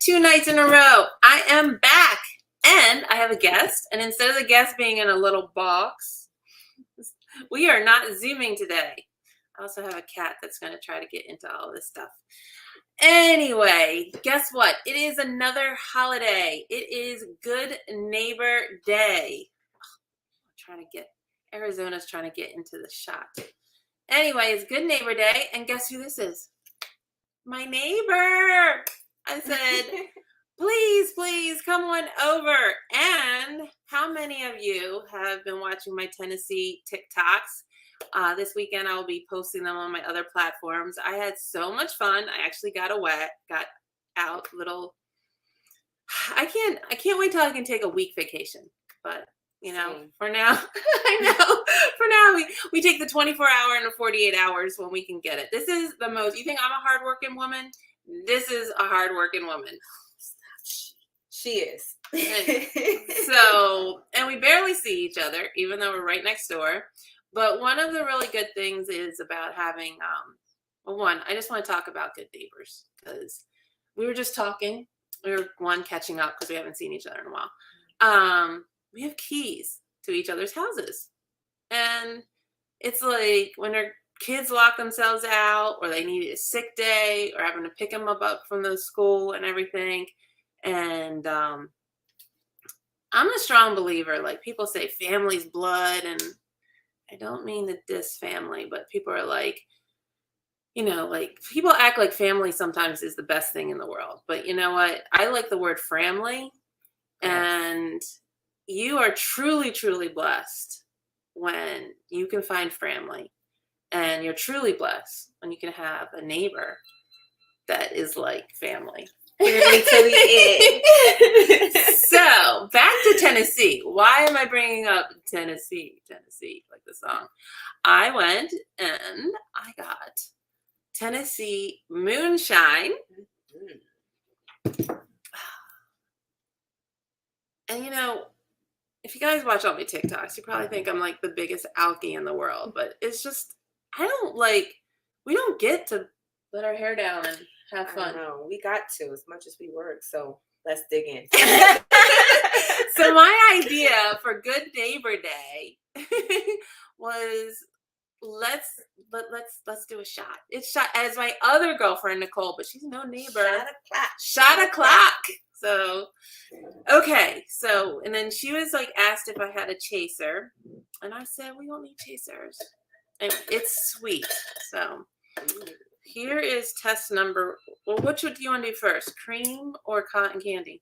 2 nights in a row. I am back, and I have a guest. And instead of the guest being in a little box, we are not Zooming today. I also have a cat that's going to try to get into all this stuff. Anyway, guess what? It is another holiday. It is Good Neighbor Day. Arizona's trying to get into the shot. Anyway, it's Good Neighbor Day, and guess who this is? My neighbor. I said, please come on over. And how many of you have been watching my Tennessee TikToks? This weekend I will be posting them on my other platforms. I had so much fun. I actually got out little. I can't wait till I can take a week vacation. But you know, for now, for now we take the 24-hour and the 48 hours when we can get it. This is the most. You think I'm a hardworking woman? This is a hardworking woman. She is. And we barely see each other, even though we're right next door. But one of the really good things is about having, I just want to talk about good neighbors, because we were just talking. We were catching up because we haven't seen each other in a while. We have keys to each other's houses. And it's like when our kids lock themselves out, or they need a sick day, or having to pick them up from the school and everything. And I'm a strong believer. Like, people say family's blood, and I don't mean to diss family, but people are like, people act like family sometimes is the best thing in the world. But you know what? I like the word family. Yes. And you are truly, truly blessed when you can find family. And you're truly blessed when you can have a neighbor that is like family. Really till the end. So, back to Tennessee. Why am I bringing up Tennessee, like the song? I went and I got Tennessee moonshine. And if you guys watch all my TikToks, you probably think I'm like the biggest alkie in the world. But it's just, we don't get to let our hair down and have fun. No, we got to, as much as we work. So let's dig in. So my idea for Good Neighbor Day was let's do a shot. It's shot as my other girlfriend Nicole, but she's no neighbor. Shot o'clock. So, okay. So, and then she was like asked if I had a chaser, and I said we don't need chasers, and it's sweet. So, here is test number. Well, which would you want to do first, cream or cotton candy?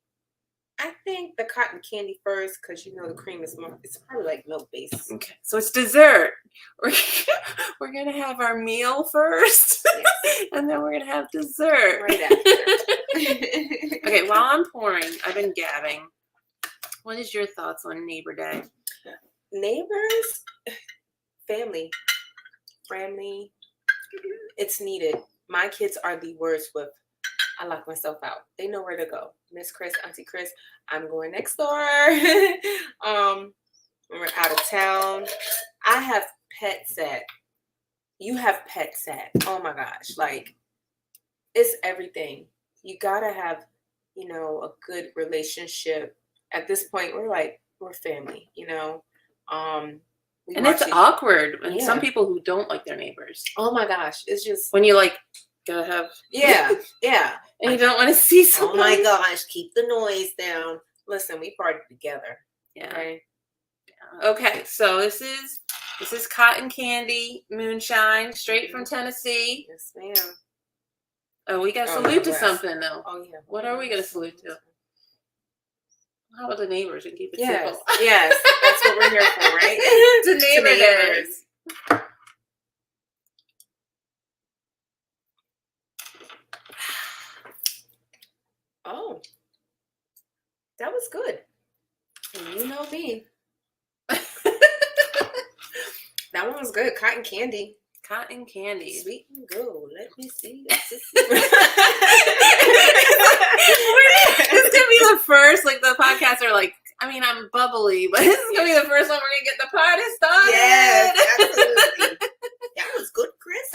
I think the cotton candy first, because the cream is more. It's probably like milk based. Okay, so it's dessert. We're gonna have our meal first, yes. And then we're gonna have dessert right after. Okay, while I'm pouring, I've been gabbing. What is your thoughts on Neighbor Day? Neighbors, family. It's needed. My kids are the worst with. I lock myself out. They know where to go. Miss Chris, Auntie Chris, I'm going next door. When we're out of town. I have pets at. You have pets at. Oh my gosh. Like, it's everything. You gotta have, a good relationship. At this point, we're family, and it's awkward. And some people who don't like their neighbors. Oh my gosh. It's just. When you gotta have. Yeah. And you don't want to see someone. Oh my gosh, keep the noise down. Listen, we partied together. Yeah. Okay, so this is cotton candy moonshine, straight from Tennessee. Yes, ma'am. Oh, we got to salute to something though. Oh yeah. What are we gonna salute to? How about the neighbors and keep it simple? Yes, that's what we're here for, right? To neighbors. Oh, that was good. And you know me. That one was good. Cotton candy. Cotton candy. Sweet and go. Let me see. This is gonna be the first. The podcasts are I'm bubbly, but this is gonna be the first one we're gonna get the party started. Yes, absolutely. That was good, Chris.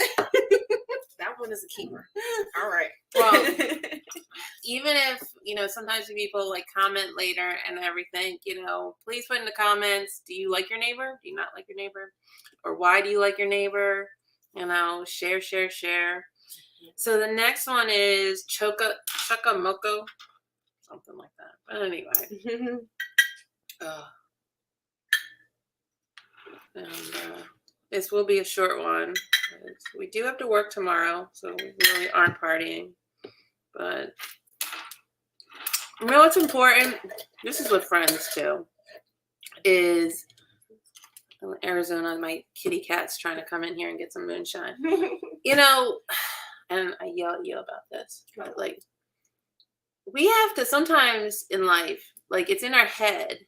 That one is a keeper. All right. Well, even if, sometimes people like comment later and everything, please put in the comments, do you like your neighbor? Do you not like your neighbor? Or why do you like your neighbor? Share, share, share. So the next one is Chokamoko, something like that. But anyway. And this will be a short one. We do have to work tomorrow, so we really aren't partying. But what's important, this is with friends too, is in Arizona, my kitty cat's trying to come in here and get some moonshine. And I yell at you about this, but like, we have to sometimes in life, like it's in our head,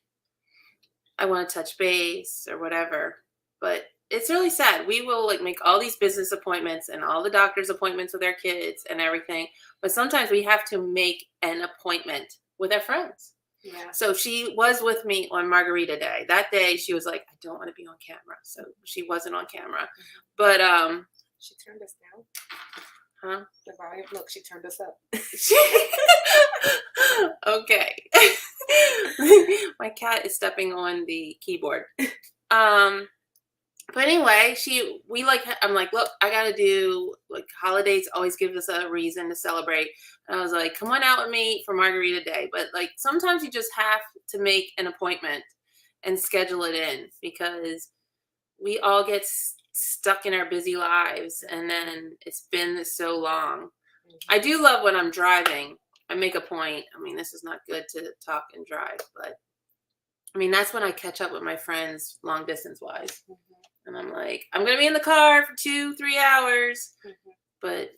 I want to touch base or whatever, but it's really sad. We will like make all these business appointments and all the doctor's appointments with our kids and everything, but sometimes we have to make an appointment with our friends. Yeah. So she was with me on Margarita Day. That day she was like, I don't want to be on camera. So she wasn't on camera. But she turned us down. Huh? The volume. Look, she turned us up. Okay. My cat is stepping on the keyboard. But anyway, I'm like, look, I gotta do, like, holidays always give us a reason to celebrate. And I was like, come on out with me for Margarita Day. But like, sometimes you just have to make an appointment and schedule it in, because we all get stuck in our busy lives, and then it's been so long. I do love when I'm driving. I make a point. I mean, this is not good to talk and drive, but I mean, that's when I catch up with my friends long distance wise. And I'm like, I'm going to be in the car for 2-3 hours. But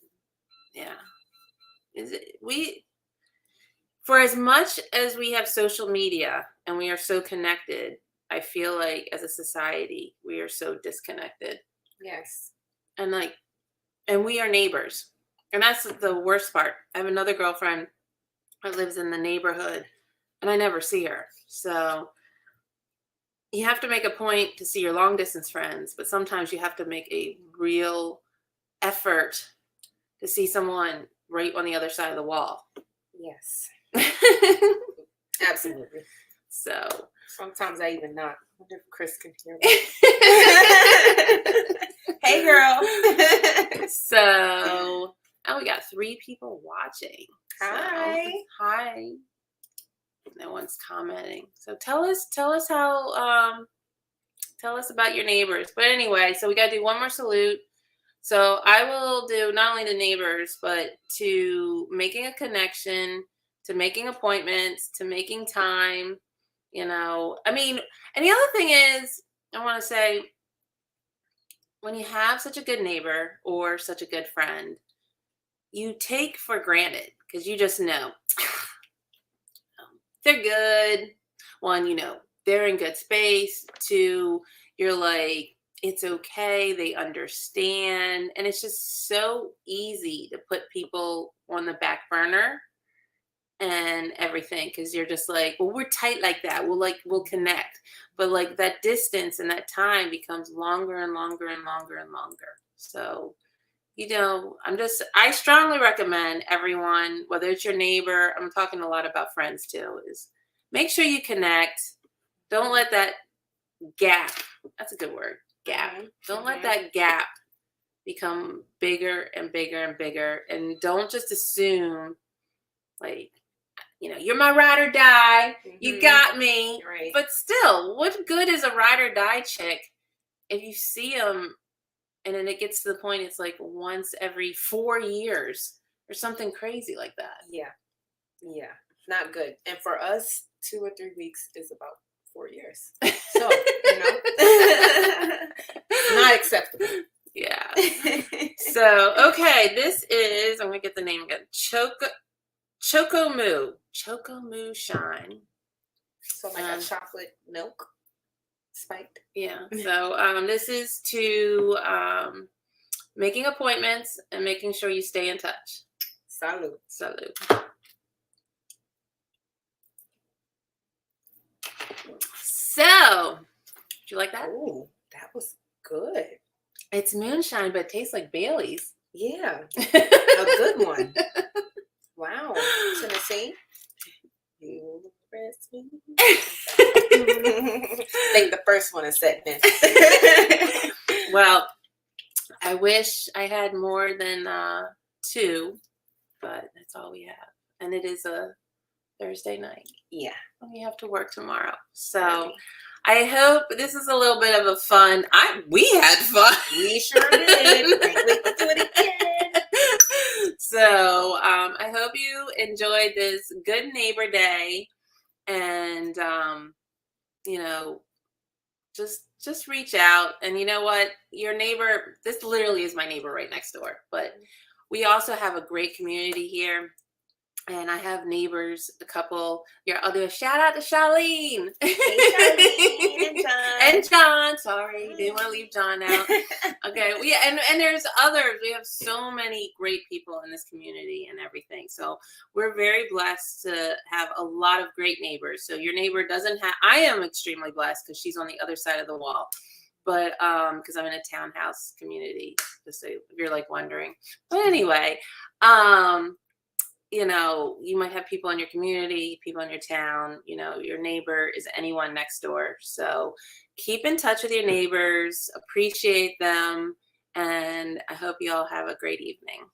yeah, for as much as we have social media and we are so connected, I feel like as a society, we are so disconnected. Yes. And we are neighbors. And that's the worst part. I have another girlfriend that lives in the neighborhood, and I never see her. So you have to make a point to see your long distance friends, but sometimes you have to make a real effort to see someone right on the other side of the wall. Yes. Absolutely. So sometimes I even not. I wonder if Chris can hear that. Hey, girl. So, we got 3 people watching. Hi. So, hi. No one's commenting. So tell us how, tell us about your neighbors. But anyway, so we got to do one more salute. So I will do not only the neighbors, but to making a connection, to making appointments, to making time, I mean, and the other thing is, I want to say, when you have such a good neighbor or such a good friend, you take for granted, because you just know they're good. 1, they're in good space. 2, you're like, it's okay. They understand. And it's just so easy to put people on the back burner and everything, because you're just like, well, we're tight like that. We'll connect. But like that distance and that time becomes longer and longer and longer and longer. So, I strongly recommend everyone, whether it's your neighbor, I'm talking a lot about friends too, is make sure you connect. Don't let that gap, that's a good word, gap. Don't let that gap become bigger and bigger and bigger. And don't just assume, like, you're my ride or die. You got me. Right. But still, what good is a ride or die chick if you see them and then it gets to the point it's like once every 4 years or something crazy like that? Yeah. Yeah. Not good. And for us, 2 or 3 weeks is about 4 years. So, not acceptable. Yeah. So, okay, this is, I'm going to get the name again. Chocomoo Shine. So like a chocolate milk spiked. Yeah. So this is to making appointments and making sure you stay in touch. Salud. Salud. So, did you like that? Oh, that was good. It's moonshine, but it tastes like Bailey's. Yeah. A good one. Wow. Tennessee. You rest me. I think the first one is set in. Well, I wish I had more than 2, but that's all we have. And it is a Thursday night. Yeah. We have to work tomorrow. So I hope this is a little bit of a fun. We had fun. We sure did. Can't wait to do it again. So I hope you enjoyed this Good Neighbor Day, and just reach out. And you know what, your neighbor, this literally is my neighbor right next door, but we also have a great community here. And I have neighbors, a couple, your other, shout out to Charlene. Hey, Charlene and John. And John, sorry, didn't want to leave John out. Okay, and there's others. We have so many great people in this community and everything. So we're very blessed to have a lot of great neighbors. So your neighbor doesn't have, I am extremely blessed because she's on the other side of the wall. But because I'm in a townhouse community, just so if you're like wondering. But anyway, you might have people in your community, people in your town, your neighbor is anyone next door. So keep in touch with your neighbors, appreciate them, and I hope you all have a great evening.